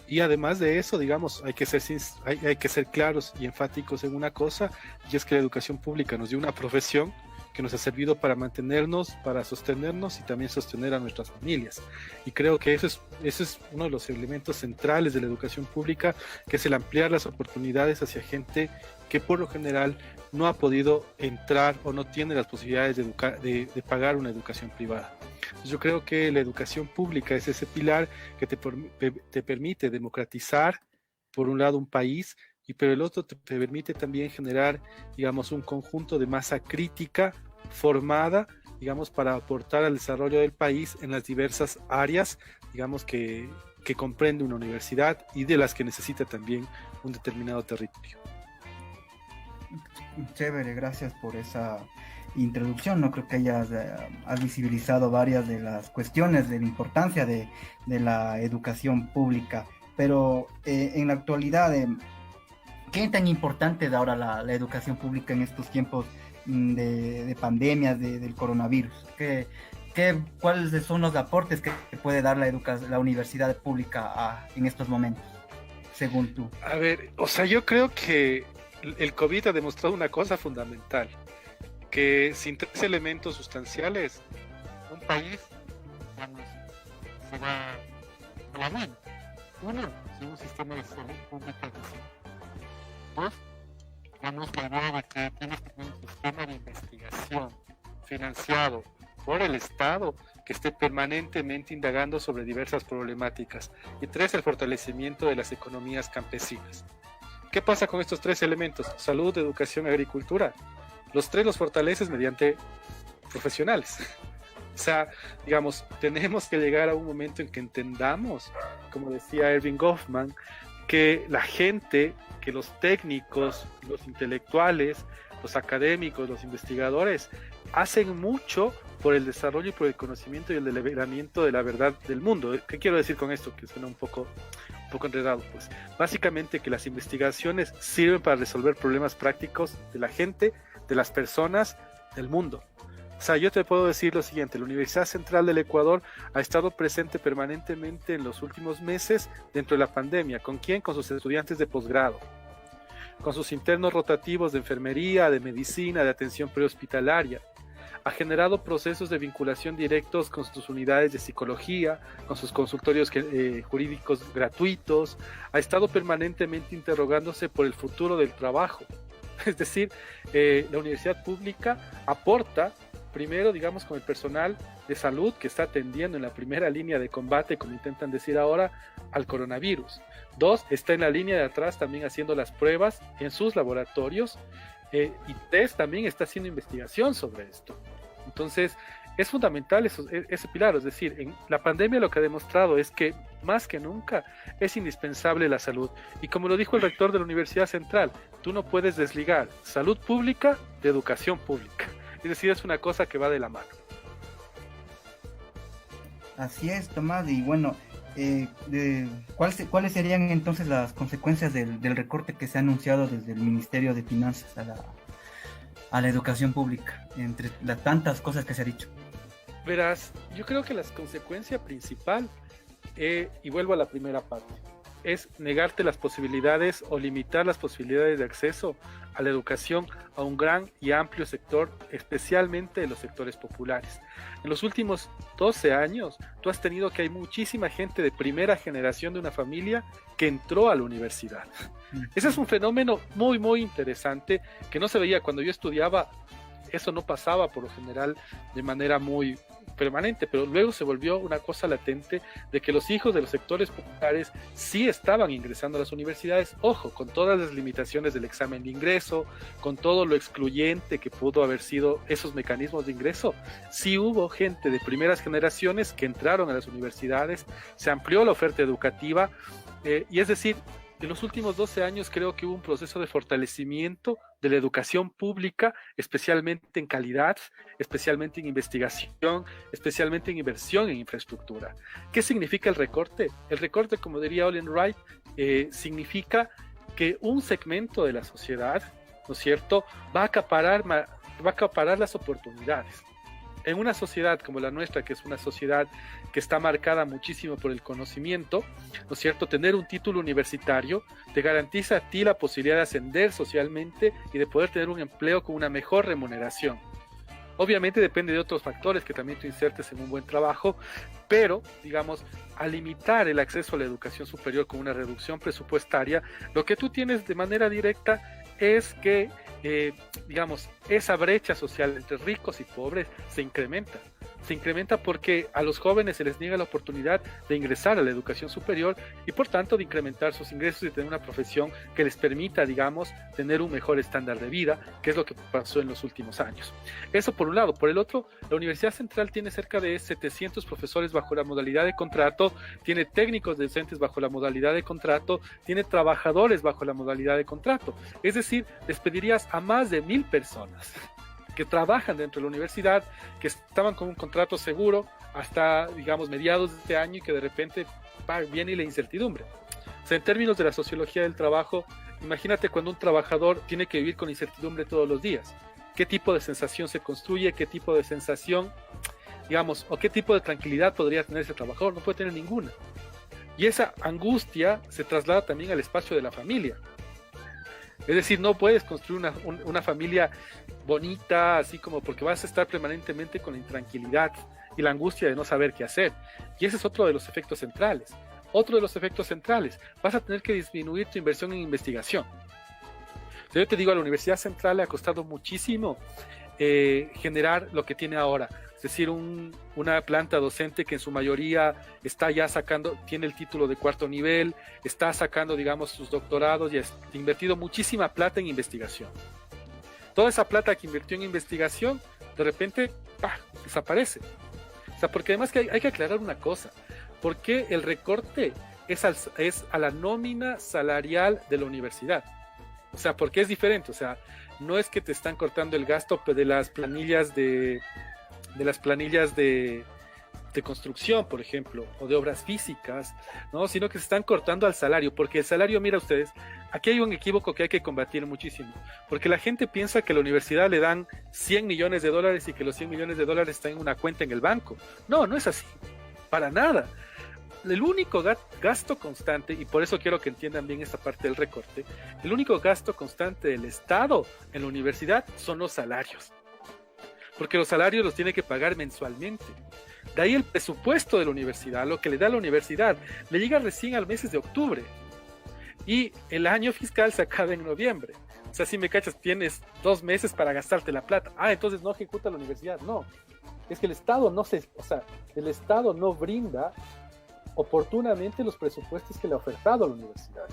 Y además de eso, digamos, hay que ser claros y enfáticos en una cosa, y es que la educación pública nos dio una profesión que nos ha servido para mantenernos, para sostenernos y también sostener a nuestras familias. Y creo que ese es uno de los elementos centrales de la educación pública, que es el ampliar las oportunidades hacia gente que por lo general no ha podido entrar o no tiene las posibilidades de pagar una educación privada. Entonces yo creo que la educación pública es ese pilar que te permite democratizar, por un lado, un país, y por el otro te permite también generar, digamos, un conjunto de masa crítica formada, digamos, para aportar al desarrollo del país en las diversas áreas, digamos, que comprende una universidad y de las que necesita también un determinado territorio. Chévere, gracias por esa introducción. No creo que has visibilizado varias de las cuestiones de la importancia de la educación pública, pero en la actualidad, ¿qué tan importante es ahora la educación pública en estos tiempos de pandemia, del coronavirus? ¿Cuáles son los aportes que puede dar la universidad pública en estos momentos, según tú? A ver, o sea, yo creo que el COVID ha demostrado una cosa fundamental, que sin 3 elementos sustanciales, un país, vamos, se va a la mano. Uno, sin un sistema de salud pública decente. 2, vamos, la idea de que tienes que tener un sistema de investigación financiado por el Estado que esté permanentemente indagando sobre diversas problemáticas. Y 3, el fortalecimiento de las economías campesinas. ¿Qué pasa con estos 3 elementos? Salud, educación, agricultura. Los 3 los fortaleces mediante profesionales. O sea, digamos, tenemos que llegar a un momento en que entendamos, como decía Erving Goffman, que la gente, que los técnicos, los intelectuales, los académicos, los investigadores, hacen mucho por el desarrollo y por el conocimiento y el develamiento de la verdad del mundo. ¿Qué quiero decir con esto? Que suena un poco enredado. Pues básicamente que las investigaciones sirven para resolver problemas prácticos de la gente, de las personas, del mundo. O sea, yo te puedo decir lo siguiente: la Universidad Central del Ecuador ha estado presente permanentemente en los últimos meses dentro de la pandemia. ¿Con quién? Con sus estudiantes de posgrado, con sus internos rotativos de enfermería, de medicina, de atención prehospitalaria. Ha generado procesos de vinculación directos con sus unidades de psicología, con sus consultorios jurídicos gratuitos. Ha estado permanentemente interrogándose por el futuro del trabajo. Es decir, la universidad pública aporta, primero, digamos, con el personal de salud que está atendiendo en la primera línea de combate, como intentan decir ahora, al coronavirus. 2, está en la línea de atrás también haciendo las pruebas en sus laboratorios. Y 3, también está haciendo investigación sobre esto. Entonces, es fundamental ese pilar. Es decir, en la pandemia lo que ha demostrado es que más que nunca es indispensable la salud. Y como lo dijo el rector de la Universidad Central, tú no puedes desligar salud pública de educación pública. Es decir, es una cosa que va de la mano. Así es, Tomás. Y bueno, ¿cuáles serían entonces las consecuencias del recorte que se ha anunciado desde el Ministerio de Finanzas a la educación pública, entre las tantas cosas que se ha dicho? Verás, yo creo que la consecuencia principal, y vuelvo a la primera parte, es negarte las posibilidades o limitar las posibilidades de acceso a la educación a un gran y amplio sector, especialmente de los sectores populares. En los últimos 12 años, tú has tenido que hay muchísima gente de primera generación de una familia que entró a la universidad. Ese es un fenómeno muy, muy interesante que no se veía cuando yo estudiaba. Eso no pasaba por lo general de manera muy permanente, pero luego se volvió una cosa latente de que los hijos de los sectores populares sí estaban ingresando a las universidades, ojo, con todas las limitaciones del examen de ingreso, con todo lo excluyente que pudo haber sido esos mecanismos de ingreso. Sí hubo gente de primeras generaciones que entraron a las universidades, se amplió la oferta educativa, y es decir, en los últimos 12 años creo que hubo un proceso de fortalecimiento de la educación pública, especialmente en calidad, especialmente en investigación, especialmente en inversión en infraestructura. ¿Qué significa el recorte? El recorte, como diría Olin Wright, significa que un segmento de la sociedad, ¿no es cierto?, va a acaparar las oportunidades. En una sociedad como la nuestra, que es una sociedad que está marcada muchísimo por el conocimiento, ¿no es cierto?, tener un título universitario te garantiza a ti la posibilidad de ascender socialmente y de poder tener un empleo con una mejor remuneración. Obviamente depende de otros factores que también tú insertes en un buen trabajo, pero, digamos, al limitar el acceso a la educación superior con una reducción presupuestaria, lo que tú tienes de manera directa es que, digamos, esa brecha social entre ricos y pobres se incrementa. Se incrementa porque a los jóvenes se les niega la oportunidad de ingresar a la educación superior y por tanto de incrementar sus ingresos y tener una profesión que les permita, digamos, tener un mejor estándar de vida, que es lo que pasó en los últimos años. Eso por un lado. Por el otro, la Universidad Central tiene cerca de 700 profesores bajo la modalidad de contrato, tiene técnicos docentes bajo la modalidad de contrato, tiene trabajadores bajo la modalidad de contrato. Es decir, despedirías a más de 1000 personas que trabajan dentro de la universidad, que estaban con un contrato seguro hasta, digamos, mediados de este año y que de repente viene la incertidumbre. O sea, en términos de la sociología del trabajo, imagínate cuando un trabajador tiene que vivir con incertidumbre todos los días. ¿Qué tipo de sensación se construye? ¿Qué tipo de sensación, digamos, o qué tipo de tranquilidad podría tener ese trabajador? No puede tener ninguna. Y esa angustia se traslada también al espacio de la familia. Es decir, no puedes construir una familia bonita, así como porque vas a estar permanentemente con la intranquilidad y la angustia de no saber qué hacer. Y ese es otro de los efectos centrales. Otro de los efectos centrales, vas a tener que disminuir tu inversión en investigación. O sea, yo te digo, a la Universidad Central le ha costado muchísimo generar lo que tiene ahora. Es decir, una planta docente que en su mayoría está ya sacando, tiene el título de 4º nivel, está sacando, digamos, sus doctorados y ha invertido muchísima plata en investigación. Toda esa plata que invirtió en investigación, de repente, desaparece. O sea, porque además que hay que aclarar una cosa. ¿Por qué el recorte es a la nómina salarial de la universidad? O sea, porque es diferente. O sea, no es que te están cortando el gasto de las planillas de construcción, por ejemplo, o de obras físicas, ¿no? Sino que se están cortando al salario, porque el salario, mira ustedes, aquí hay un equívoco que hay que combatir muchísimo, porque la gente piensa que a la universidad le dan $100 millones y que los $100 millones están en una cuenta en el banco. No, no es así, para nada. El único gasto constante, y por eso quiero que entiendan bien esta parte del recorte, el único gasto constante del Estado en la universidad son los salarios. Porque los salarios los tiene que pagar mensualmente. De ahí el presupuesto de la universidad, lo que le da a la universidad, le llega recién al mes de octubre. Y el año fiscal se acaba en noviembre. O sea, si me cachas, tienes 2 meses para gastarte la plata. Entonces no ejecuta la universidad. No. Es que el Estado el Estado no brinda oportunamente los presupuestos que le ha ofertado a la universidad.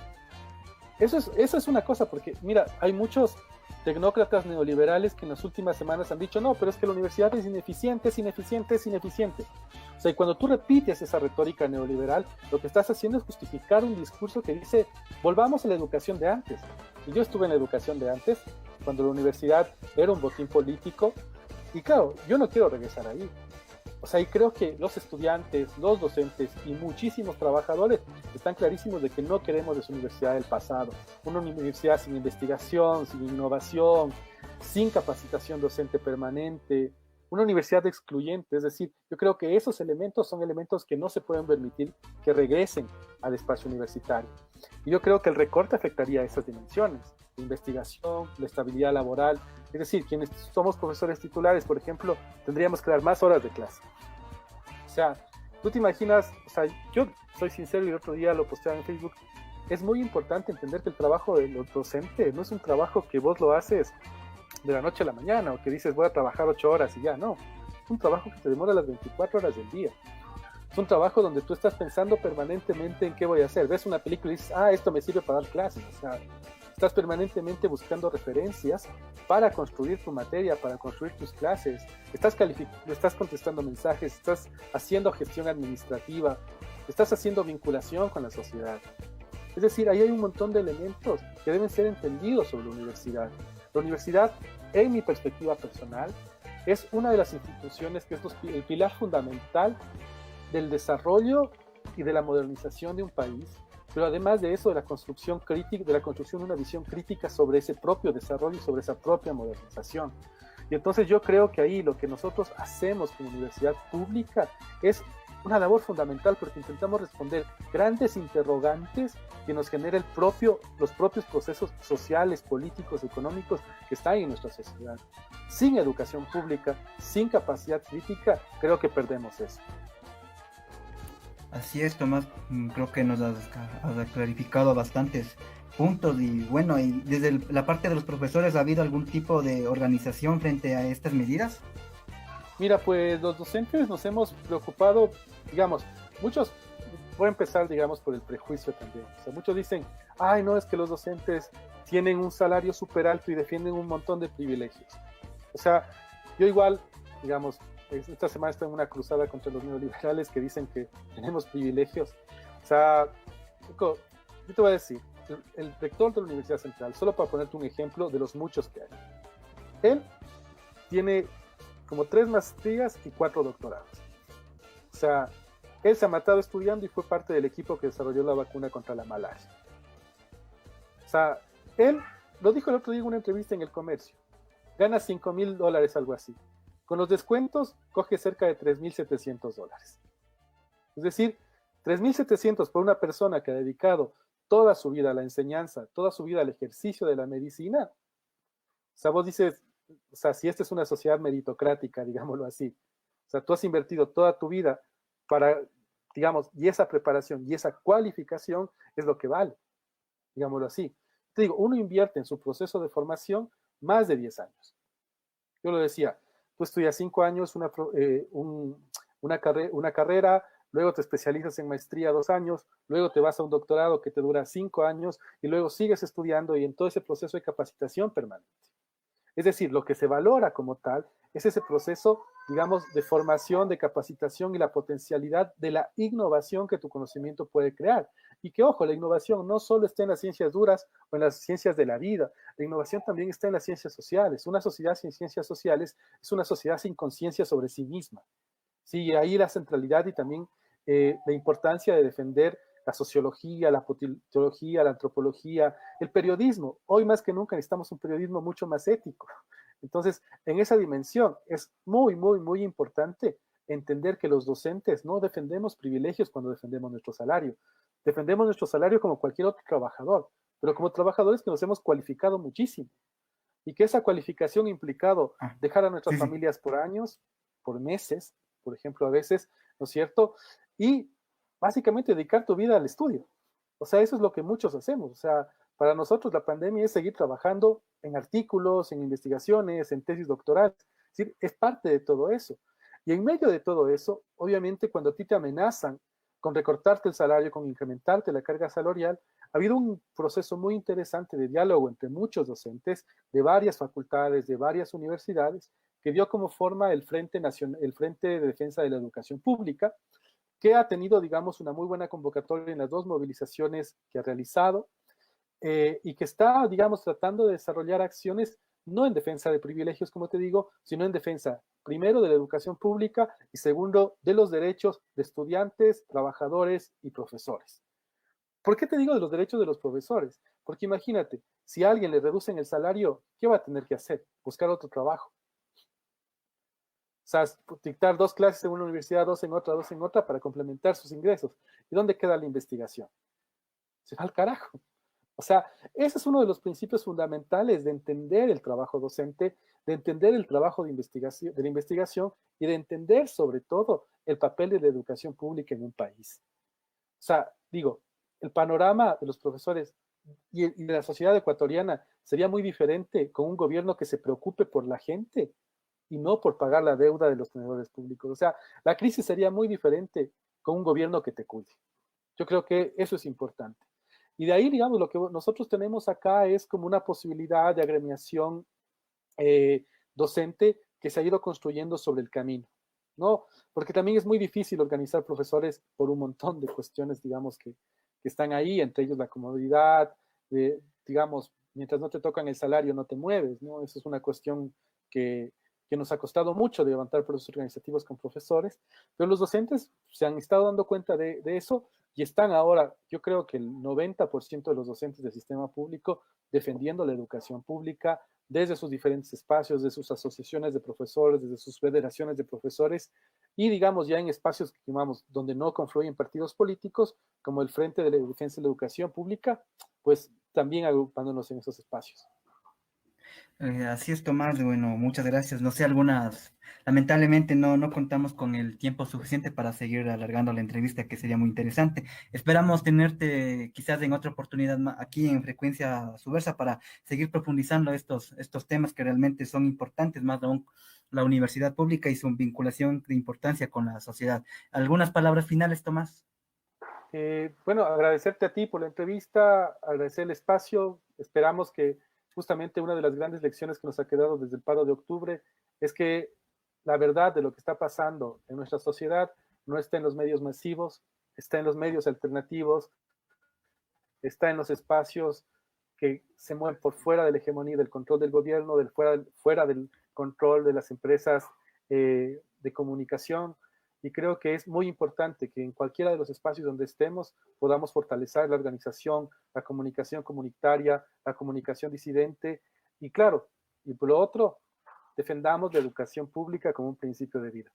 Eso es una cosa, porque mira, hay muchos tecnócratas neoliberales que en las últimas semanas han dicho, no, pero es que la universidad es ineficiente. O sea, y cuando tú repites esa retórica neoliberal, lo que estás haciendo es justificar un discurso que dice, volvamos a la educación de antes. Y yo estuve en la educación de antes, cuando la universidad era un botín político, y claro, yo no quiero regresar ahí. O sea, y creo que los estudiantes, los docentes y muchísimos trabajadores están clarísimos de que no queremos esa universidad del pasado. Una universidad sin investigación, sin innovación, sin capacitación docente permanente, una universidad excluyente. Es decir, yo creo que esos elementos son elementos que no se pueden permitir que regresen al espacio universitario. Y yo creo que el recorte afectaría a esas dimensiones, la investigación, la estabilidad laboral. Es decir, quienes somos profesores titulares, por ejemplo, tendríamos que dar más horas de clase. O sea, tú te imaginas, o sea, yo soy sincero y el otro día lo posteaba en Facebook, es muy importante entender que el trabajo del docente no es un trabajo que vos lo haces de la noche a la mañana o que dices voy a trabajar 8 horas y ya, no. Es un trabajo que te demora las 24 horas del día. Es un trabajo donde tú estás pensando permanentemente en qué voy a hacer. Ves una película y dices, esto me sirve para dar clases. O sea, estás permanentemente buscando referencias para construir tu materia, para construir tus clases. Estás contestando mensajes, estás haciendo gestión administrativa, estás haciendo vinculación con la sociedad. Es decir, ahí hay un montón de elementos que deben ser entendidos sobre la universidad. La universidad, en mi perspectiva personal, es una de las instituciones que es el pilar fundamental del desarrollo y de la modernización de un país, pero además de eso, de la construcción crítica, de la construcción de una visión crítica sobre ese propio desarrollo y sobre esa propia modernización. Y entonces yo creo que ahí lo que nosotros hacemos como universidad pública es una labor fundamental porque intentamos responder grandes interrogantes que nos genera los propios procesos sociales, políticos, económicos que están en nuestra sociedad. Sin educación pública, sin capacidad crítica, creo que perdemos eso. Así es, Tomás, creo que nos has clarificado bastantes puntos y bueno, y desde la parte de los profesores, ¿ha habido algún tipo de organización frente a estas medidas? Mira, pues los docentes nos hemos preocupado, digamos, muchos, voy a empezar, digamos, por el prejuicio también. O sea, muchos dicen, ay, no, es que los docentes tienen un salario súper alto y defienden un montón de privilegios. O sea, yo igual, digamos, esta semana estoy en una cruzada contra los neoliberales que dicen que tenemos privilegios. O sea, yo te voy a decir, el rector de la Universidad Central, solo para ponerte un ejemplo de los muchos que hay, él tiene como 3 maestrías y 4 doctorados. O sea, él se ha matado estudiando y fue parte del equipo que desarrolló la vacuna contra la malaria. O sea, él lo dijo el otro día en una entrevista en El Comercio, gana $5,000, algo así. Con los descuentos, coge cerca de $3,700. Es decir, 3,700 por una persona que ha dedicado toda su vida a la enseñanza, toda su vida al ejercicio de la medicina. O sea, vos dices, o sea, si esta es una sociedad meritocrática, digámoslo así, o sea, tú has invertido toda tu vida para, digamos, y esa preparación y esa cualificación es lo que vale, digámoslo así. Te digo, uno invierte en su proceso de formación más de 10 años. Yo lo decía, tú estudias 5 años una carrera, luego te especializas en maestría 2 años, luego te vas a un doctorado que te dura 5 años y luego sigues estudiando y en todo ese proceso de capacitación permanente. Es decir, lo que se valora como tal es ese proceso, digamos, de formación, de capacitación y la potencialidad de la innovación que tu conocimiento puede crear. Y que, ojo, la innovación no solo está en las ciencias duras o en las ciencias de la vida, la innovación también está en las ciencias sociales. Una sociedad sin ciencias sociales es una sociedad sin conciencia sobre sí misma. Sí, ahí la centralidad y también la importancia de defender la sociología, la politología, la antropología, el periodismo. Hoy más que nunca necesitamos un periodismo mucho más ético. Entonces, en esa dimensión es muy, muy, muy importante entender que los docentes no defendemos privilegios cuando defendemos nuestro salario. Defendemos nuestro salario como cualquier otro trabajador, pero como trabajadores que nos hemos cualificado muchísimo. Y que esa cualificación ha implicado dejar a nuestras familias por años, por meses, por ejemplo, a veces, ¿no es cierto? Y básicamente dedicar tu vida al estudio. O sea, eso es lo que muchos hacemos. O sea, para nosotros la pandemia es seguir trabajando en artículos, en investigaciones, en tesis doctorales. Es decir, es parte de todo eso. Y en medio de todo eso, obviamente, cuando a ti te amenazan con recortarte el salario, con incrementarte la carga salarial, ha habido un proceso muy interesante de diálogo entre muchos docentes de varias facultades, de varias universidades, que dio como forma el Frente de Defensa de la Educación Pública, que ha tenido, digamos, una muy buena convocatoria en las 2 movilizaciones que ha realizado y que está, digamos, tratando de desarrollar acciones no en defensa de privilegios, como te digo, sino en defensa, primero, de la educación pública y segundo, de los derechos de estudiantes, trabajadores y profesores. ¿Por qué te digo de los derechos de los profesores? Porque imagínate, si a alguien le reducen el salario, ¿qué va a tener que hacer? Buscar otro trabajo. O sea, dictar 2 clases en una universidad, 2 en otra para complementar sus ingresos. ¿Y dónde queda la investigación? Se va al carajo. O sea, ese es uno de los principios fundamentales de entender el trabajo docente, de entender el trabajo de la investigación y de entender sobre todo el papel de la educación pública en un país. O sea, digo, el panorama de los profesores y de la sociedad ecuatoriana sería muy diferente con un gobierno que se preocupe por la gente y no por pagar la deuda de los tenedores públicos. O sea, la crisis sería muy diferente con un gobierno que te cuide. Yo creo que eso es importante. Y de ahí, digamos, lo que nosotros tenemos acá es como una posibilidad de agremiación docente que se ha ido construyendo sobre el camino, ¿no? Porque también es muy difícil organizar profesores por un montón de cuestiones, digamos, que están ahí, entre ellos la comodidad, digamos, mientras no te tocan el salario no te mueves, ¿no? Eso es una cuestión que nos ha costado mucho de levantar procesos organizativos con profesores, pero los docentes se han estado dando cuenta de eso y están ahora, yo creo que el 90% de los docentes del sistema público defendiendo la educación pública desde sus diferentes espacios, de sus asociaciones de profesores, desde sus federaciones de profesores, y digamos ya en espacios que llamamos donde no confluyen partidos políticos, como el Frente de la Defensa de la Educación Pública, pues también agrupándonos en esos espacios. Así es, Tomás. Bueno, muchas gracias. No sé, lamentablemente no contamos con el tiempo suficiente para seguir alargando la entrevista, que sería muy interesante. Esperamos tenerte quizás en otra oportunidad aquí en Frecuencia Subversa para seguir profundizando estos temas que realmente son importantes, más aún la universidad pública y su vinculación de importancia con la sociedad. ¿Algunas palabras finales, Tomás? Bueno, agradecerte a ti por la entrevista, agradecer el espacio. Esperamos que justamente una de las grandes lecciones que nos ha quedado desde el paro de octubre es que la verdad de lo que está pasando en nuestra sociedad no está en los medios masivos, está en los medios alternativos, está en los espacios que se mueven por fuera de la hegemonía del control del gobierno, fuera del control de las empresas de comunicación. Y creo que es muy importante que en cualquiera de los espacios donde estemos podamos fortalecer la organización, la comunicación comunitaria, la comunicación disidente y claro, y por lo otro, defendamos la educación pública como un principio de vida.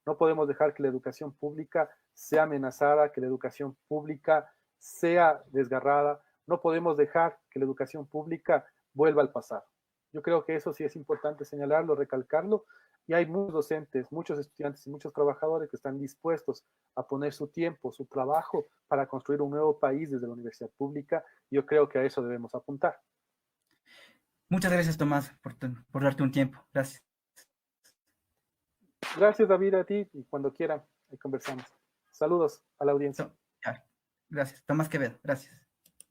No podemos dejar que la educación pública sea amenazada, que la educación pública sea desgarrada. No podemos dejar que la educación pública vuelva al pasado. Yo creo que eso sí es importante señalarlo, recalcarlo. Y hay muchos docentes, muchos estudiantes y muchos trabajadores que están dispuestos a poner su tiempo, su trabajo para construir un nuevo país desde la universidad pública. Yo creo que a eso debemos apuntar. Muchas gracias, Tomás, por darte un tiempo. Gracias. Gracias, David, a ti, y cuando quieran, ahí conversamos. Saludos a la audiencia. Gracias. Tomás Quevedo, gracias.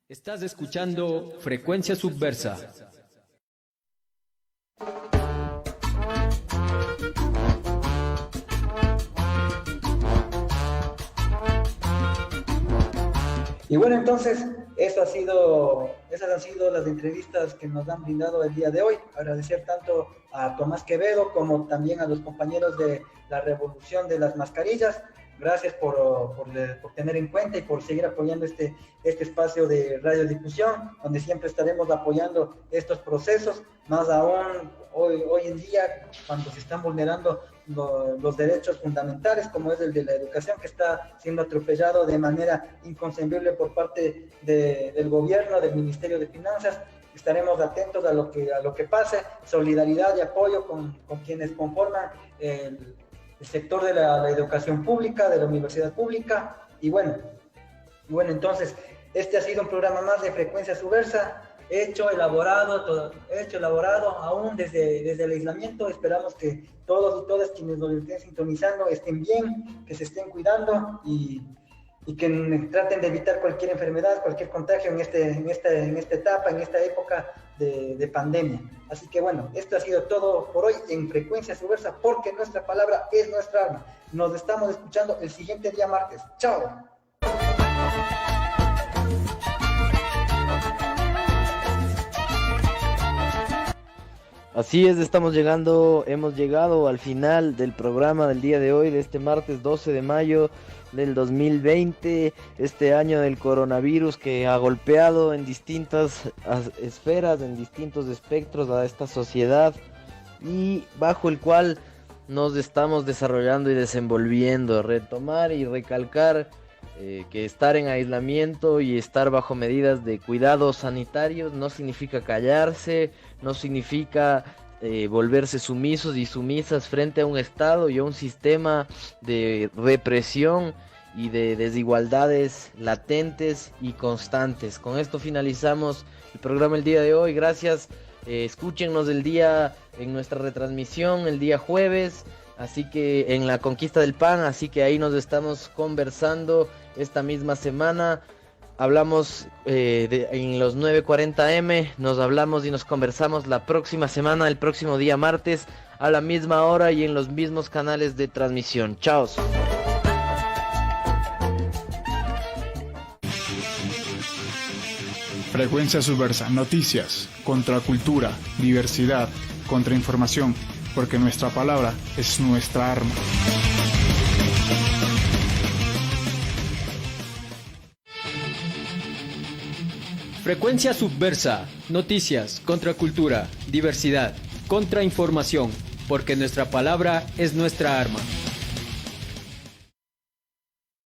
Estás escuchando Frecuencia Subversa. Y bueno, entonces, esas han sido las entrevistas que nos han brindado el día de hoy. Agradecer tanto a Tomás Quevedo como también a los compañeros de la Revolución de las Mascarillas. Gracias por tener en cuenta y por seguir apoyando este espacio de radiodifusión, donde siempre estaremos apoyando estos procesos, más aún hoy en día, cuando se están vulnerando los derechos fundamentales, como es el de la educación, que está siendo atropellado de manera inconcebible por parte del gobierno, del Ministerio de Finanzas. Estaremos atentos a lo que pase, solidaridad y apoyo con quienes conforman el sector de la educación pública, de la universidad pública. Y bueno, entonces, este ha sido un programa más de Frecuencia Subversa, hecho, elaborado aún desde el aislamiento. Esperamos que todos y todas quienes nos estén sintonizando estén bien, que se estén cuidando y que traten de evitar cualquier enfermedad, cualquier contagio en esta etapa, en esta época de pandemia. Así que bueno, esto ha sido todo por hoy en Frecuencia Subversa, porque nuestra palabra es nuestra arma. Nos estamos escuchando el siguiente día martes. ¡Chao! Así es, hemos llegado al final del programa del día de hoy, de este martes 12 de mayo del 2020, este año del coronavirus que ha golpeado en distintas esferas, en distintos espectros a esta sociedad y bajo el cual nos estamos desarrollando y desenvolviendo. Retomar y recalcar que estar en aislamiento y estar bajo medidas de cuidados sanitarios no significa callarse, no significa volverse sumisos y sumisas frente a un Estado y a un sistema de represión y de desigualdades latentes y constantes. Con esto finalizamos el programa el día de hoy. Gracias, escúchenos en nuestra retransmisión el día jueves, así que en la Conquista del Pan, así que ahí nos estamos conversando esta misma semana. Hablamos en los 9:40 AM, nos hablamos y nos conversamos la próxima semana, el próximo día martes, a la misma hora y en los mismos canales de transmisión. Chao. Frecuencia Subversa, noticias, contracultura, diversidad, contrainformación, porque nuestra palabra es nuestra arma. Frecuencia Subversa, noticias, contracultura, diversidad, contrainformación, porque nuestra palabra es nuestra arma.